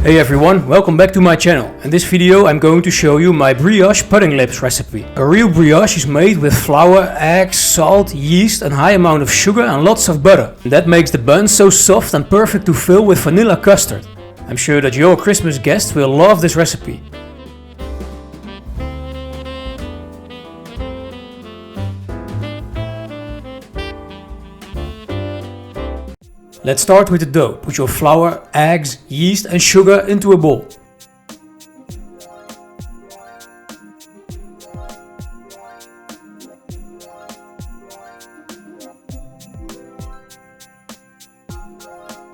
Hey everyone, welcome back to my channel. In this video I'm going to show you my brioche pudding lips recipe. A real brioche is made with flour, eggs, salt, yeast, a high amount of sugar and lots of butter. And that makes the buns so soft and perfect to fill with vanilla custard. I'm sure that your Christmas guests will love this recipe. Let's start with the dough. Put your flour, eggs, yeast and sugar into a bowl.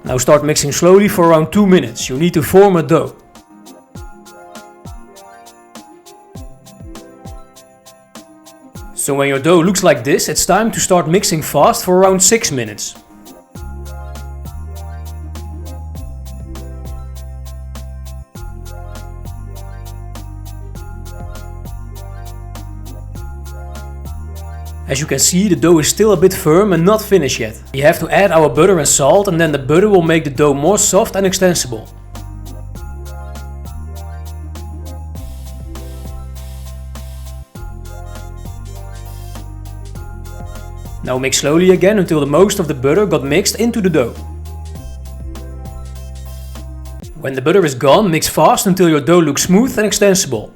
Now start mixing slowly for around 2 minutes. You need to form a dough. So when your dough looks like this, it's time to start mixing fast for around 6 minutes. As you can see, the dough is still a bit firm and not finished yet. We have to add our butter and salt, and then the butter will make the dough more soft and extensible. Now mix slowly again until the most of the butter got mixed into the dough. When the butter is gone, mix fast until your dough looks smooth and extensible.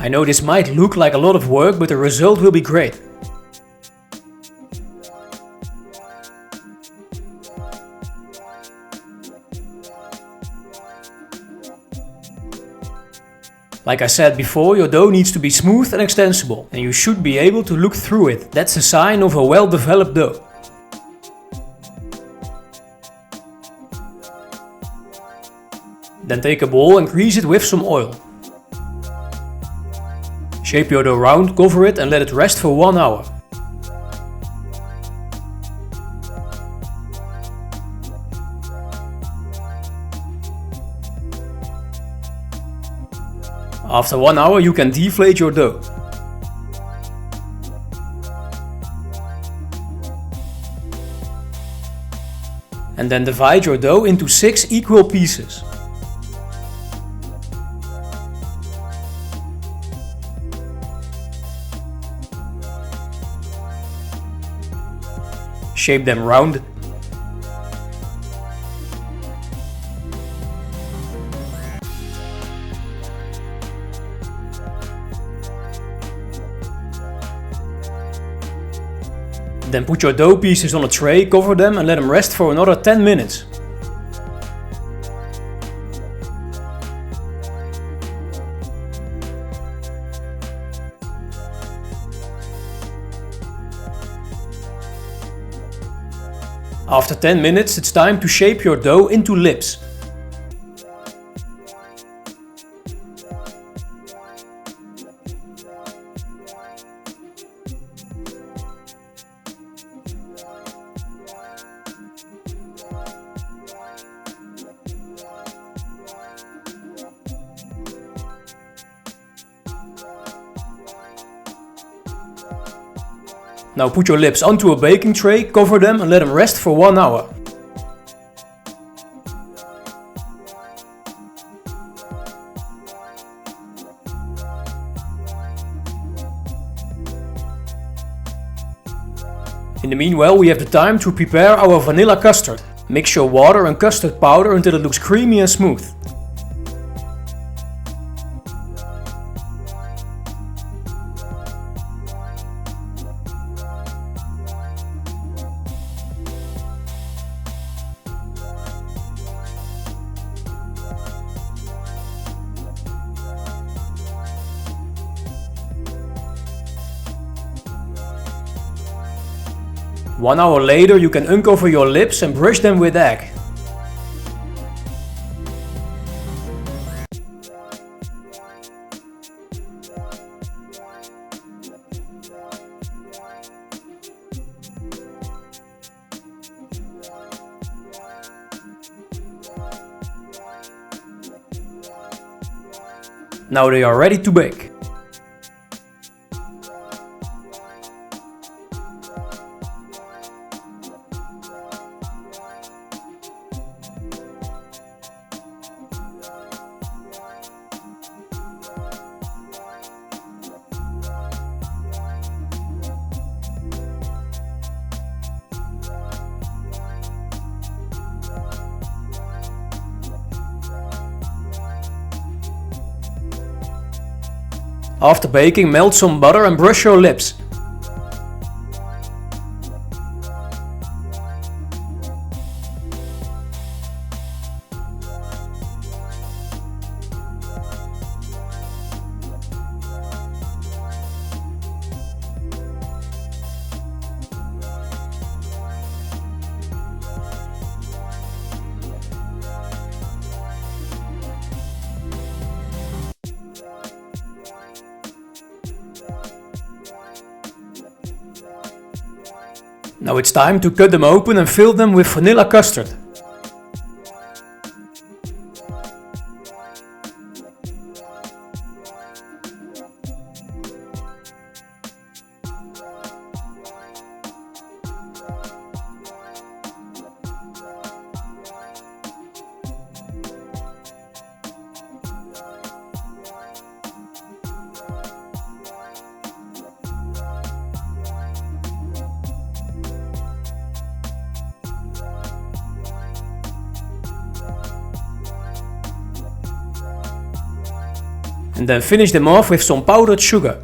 I know this might look like a lot of work, but the result will be great. Like I said before, your dough needs to be smooth and extensible, and you should be able to look through it. That's a sign of a well-developed dough. Then take a bowl and grease it with some oil. Shape your dough round, cover it and let it rest for 1 hour. After 1 hour you can deflate your dough. And then divide your dough into 6 equal pieces. Shape them round. Then put your dough pieces on a tray, cover them and let them rest for another 10 minutes. After 10 minutes it's time to shape your dough into lips. Now put your lips onto a baking tray, cover them and let them rest for 1 hour. In the meanwhile we have the time to prepare our vanilla custard. Mix your water and custard powder until it looks creamy and smooth. One hour later you can uncover your lips and brush them with egg. Now they are ready to bake. After baking, melt some butter and brush your lips. Now it's time to cut them open and fill them with vanilla custard. And then finish them off with some powdered sugar.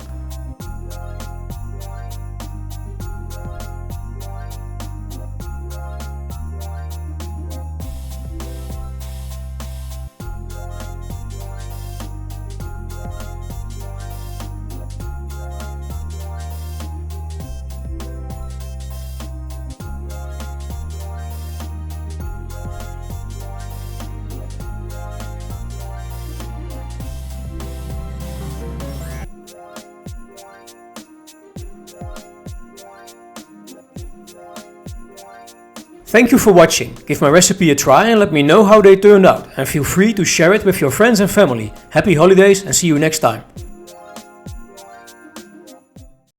Thank you for watching. Give my recipe a try and let me know how they turned out, and feel free to share it with your friends and family. Happy holidays and see you next time.